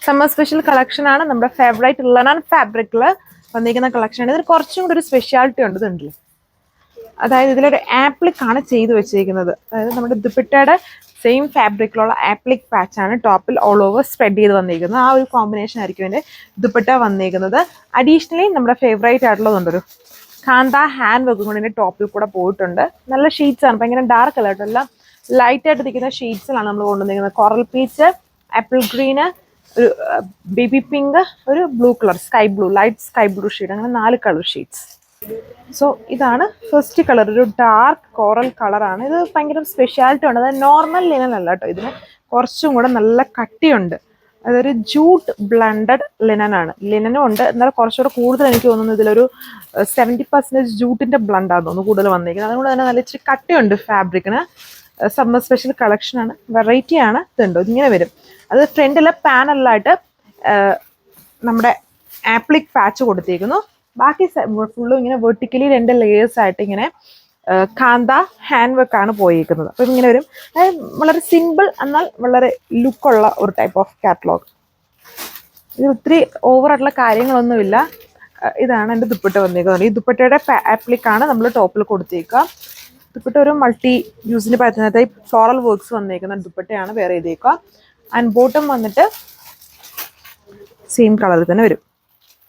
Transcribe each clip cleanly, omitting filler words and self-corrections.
Summer special collection ആണ്. നമ്മുടെ favourite Lennon ഫാബ്രിക്കിൽ വന്നിരിക്കുന്ന കളക്ഷൻ ആണ്. ഇതിന് കുറച്ചും കൂടി ഒരു സ്പെഷ്യാലിറ്റി ഉണ്ട്. ഇതുണ്ടല്ലോ, അതായത് ഇതിലൊരു ആപ്ലിക് ആണ് ചെയ്തു വെച്ചിരിക്കുന്നത്. അതായത് നമ്മുടെ ദുപ്പട്ടയുടെ സെയിം ഫാബ്രിക്കിലുള്ള ആപ്ലിക് പാച്ച് ആണ് ടോപ്പിൽ ഓൾ ഓവർ സ്പ്രെഡ് ചെയ്ത് വന്നിരിക്കുന്നത്. ആ ഒരു കോമ്പിനേഷൻ ആയിരിക്കും എൻ്റെ ദുപ്പട്ട വന്നിരിക്കുന്നത്. അഡീഷണലി നമ്മുടെ ഫേവറേറ്റ് ആയിട്ടുള്ളതുണ്ടൊരു കാന്ത ഹാൻഡ് വർക്കും കൊണ്ട് ഇതിൻ്റെ ടോപ്പിൽ കൂടെ പോയിട്ടുണ്ട്. നല്ല ഷീറ്റ്സ് ആണ്, ഭയങ്കര ഡാർക്ക് അല്ല കേട്ടോ, എല്ലാം ലൈറ്റ് ആയിട്ട് നിൽക്കുന്ന ഷീറ്റ്സിലാണ് നമ്മൾ കൊണ്ടുവന്നിരിക്കുന്നത്. കോറൽ പീച്ച്, ആപ്പിൾ ഗ്രീന്, ഒരു ബേബി പിങ്ക്, ഒരു blue colour, sky blue, light sky blue shade, അങ്ങനെ 4 കളർ ഷീറ്റ്സ്. സോ ഇതാണ് ഫസ്റ്റ് കളർ, ഒരു ഡാർക്ക് കോറൽ കളറാണ്. ഇത് ഭയങ്കര സ്പെഷ്യാലിറ്റി ഉണ്ട്. അതായത് നോർമൽ ലിനൻ അല്ല കേട്ടോ, ഇതിന് കുറച്ചും കൂടെ നല്ല കട്ടിയുണ്ട്. അതൊരു ജൂട്ട് ബ്ലണ്ടഡ് ലിനനാണ്. ലിനനും ഉണ്ട്, എന്നാൽ കുറച്ചുകൂടെ കൂടുതൽ എനിക്ക് തോന്നുന്നു ഇതിലൊരു 70% ജൂട്ടിൻ്റെ ബ്ലണ്ടാന്ന് തോന്നുന്നു കൂടുതൽ വന്നിരിക്കുന്നത്. അതുകൊണ്ട് തന്നെ നല്ല ഇച്ചിരി കട്ടിയുണ്ട് ഫാബ്രിക്കിന്. സമ്മർ സ്പെഷ്യൽ കളക്ഷനാണ്, വെറൈറ്റി ആണ്. ഇതുണ്ടോ, ഇതിങ്ങനെ വരും. അത് ഫ്രണ്ടിൽ പാനലായിട്ട് നമ്മുടെ ആപ്ലിക് പാച്ച് കൊടുത്തിരിക്കുന്നു. ബാക്കി ഫുള്ളും ഇങ്ങനെ വെർട്ടിക്കലി 2 ലേയേഴ്സ് ആയിട്ട് ഇങ്ങനെ കാന്ത ഹാൻഡ് വർക്ക് ആണ് പോയിരിക്കുന്നത്. അപ്പം ഇങ്ങനെ വരും. അതായത് വളരെ സിമ്പിൾ എന്നാൽ വളരെ ലുക്കുള്ള ഒരു ടൈപ്പ് ഓഫ് കാറ്റലോഗ്. ഇത് ഒത്തിരി ഓവറായിട്ടുള്ള കാര്യങ്ങളൊന്നുമില്ല. ഇതാണ് എൻ്റെ ദുപ്പട്ട വന്നിരിക്കുന്നത്. ഈ ദുപ്പട്ടയുടെ ആപ്ലിക്കാണ് നമ്മൾ ടോപ്പിൽ കൊടുത്തേക്കുക. ദുപ്പട്ട ഒരു മൾട്ടി യൂസിന് പറ്റുന്നത് ഫ്ലോറൽ വർക്ക്സ് വന്നിരിക്കുന്ന ദുപ്പട്ടയാണ് വേറെ ചെയ്തേക്കുക. ആൻഡ് ബോട്ടം വന്നിട്ട് സെയിം കളറിൽ തന്നെ വരും.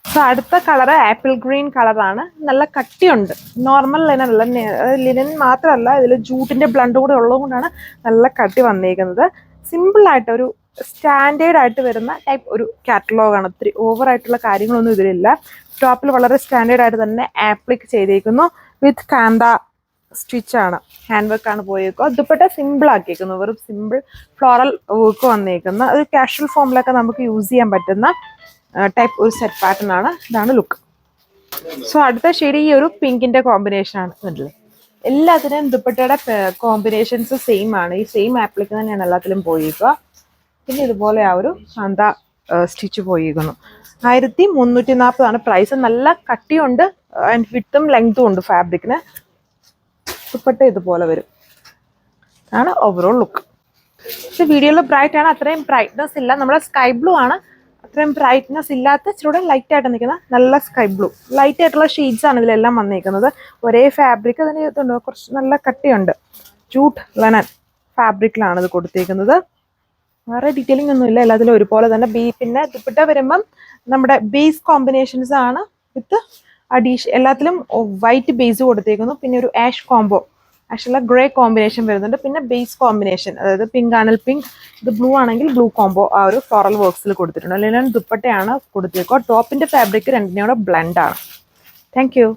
സോ അടുത്ത കളർ ആപ്പിൾ ഗ്രീൻ കളറാണ്. നല്ല കട്ടിയുണ്ട്. നോർമൽ ലിനൻ അല്ല, ലിനൻ മാത്രമല്ല, ഇതിൽ ജൂട്ടിൻ്റെ ബ്ലണ്ട് കൂടെ ഉള്ളതുകൊണ്ടാണ് നല്ല കട്ടി വന്നിരിക്കുന്നത്. സിമ്പിളായിട്ട് ഒരു സ്റ്റാൻഡേർഡ് ആയിട്ട് വരുന്ന ടൈപ്പ് ഒരു കാറ്റലോഗാണ്. ഒത്തിരി ഓവറായിട്ടുള്ള കാര്യങ്ങളൊന്നും ഇതിലില്ല. ടോപ്പിൽ വളരെ സ്റ്റാൻഡേർഡ് ആയിട്ട് തന്നെ ആപ്ലിക് ചെയ്തേക്കുന്നു. വിത്ത് കാന്ത സ്റ്റിച്ചാണ്, ഹാൻഡ് വർക്കാണ് പോയേക്കുക. ദുപ്പട്ട സിമ്പിൾ ആക്കിയേക്കുന്നു, വെറും സിമ്പിൾ ഫ്ലോറൽ വർക്ക് വന്നേക്കുന്ന ഒരു കാഷ്വൽ ഫോമിലൊക്കെ നമുക്ക് യൂസ് ചെയ്യാൻ പറ്റുന്ന ടൈപ്പ് ഒരു സെറ്റ് പാറ്റേൺ ആണ്. ഇതാണ് ലുക്ക്. സോ അടുത്ത ഷെയ്ഡ് ഈ ഒരു പിങ്കിൻ്റെ കോമ്പിനേഷൻ ആണ്. കണ്ടില്ലേ, എല്ലാത്തിനും ദുപ്പട്ടയുടെ കോമ്പിനേഷൻസ് സെയിം ആണ്. ഈ സെയിം ആപ്ലിക്ക് തന്നെയാണ് എല്ലാത്തിലും പോയേക്കുക. പിന്നെ ഇതുപോലെ ആ ഒരു കാന്ത സ്റ്റിച്ച് പോയിരിക്കുന്നു. 1340 പ്രൈസ്. നല്ല കട്ടിയുണ്ട്, ആൻഡ് വിത്തും ലെങ്തും ഉണ്ട് ഫാബ്രിക്കിന്. ദുപ്പട്ട ഇതുപോലെ വരും. ആണ് ഓവറോൾ ലുക്ക്. ഇത് വീഡിയോയിൽ ബ്രൈറ്റ് ആണ്, അത്രയും ബ്രൈറ്റ്നെസ് ഇല്ല. നമ്മുടെ സ്കൈ ബ്ലൂ ആണ്, അത്രയും ബ്രൈറ്റ്നെസ് ഇല്ലാത്ത ഇച്ചിരൂടെ ലൈറ്റ് ആയിട്ട് നിൽക്കുന്ന നല്ല സ്കൈ ബ്ലൂ. ലൈറ്റ് ആയിട്ടുള്ള ഷെയ്ഡ്സ് ആണ് ഇതിലെല്ലാം വന്നിരിക്കുന്നത്. ഒരേ ഫാബ്രിക് അതിന് ഇതുണ്ട്, കുറച്ച് നല്ല കട്ടിയുണ്ട്. ജൂട്ട് ലെനൻ ഫാബ്രിക്കിലാണ് ഇത് കൊടുത്തിരിക്കുന്നത്. വേറെ ഡീറ്റെയിലിംഗ് ഒന്നുമില്ല, എല്ലാത്തിലും ഒരുപോലെ തന്നെ. പിന്നെ ദുപ്പട്ട വരുമ്പം നമ്മുടെ ബേസ് കോമ്പിനേഷൻസ് ആണ്. വിത്ത് എല്ലാത്തിലും വൈറ്റ് ബേസ് കൊടുത്തേക്കുന്നു. പിന്നെ ഒരു ആഷ് കോംബോ, ആഷുള്ള ഗ്രേ കോമ്പിനേഷൻ വരുന്നുണ്ട്. പിന്നെ ബേസ് കോമ്പിനേഷൻ, അതായത് പിങ്ക് ആണെങ്കിൽ പിങ്ക്, ഇത് ബ്ലൂ ആണെങ്കിൽ ബ്ലൂ കോംബോ ആ ഒരു ഫ്ലോറൽ വർക്ക്സിൽ കൊടുത്തിട്ടുണ്ട്. അല്ലെങ്കിൽ ദുപ്പട്ടയാണ് കൊടുത്തേക്കുക. ടോപ്പിൻ്റെ ഫാബ്രിക് രണ്ടിനെയും കൂടെ ബ്ലെൻഡാണ്. Thank you.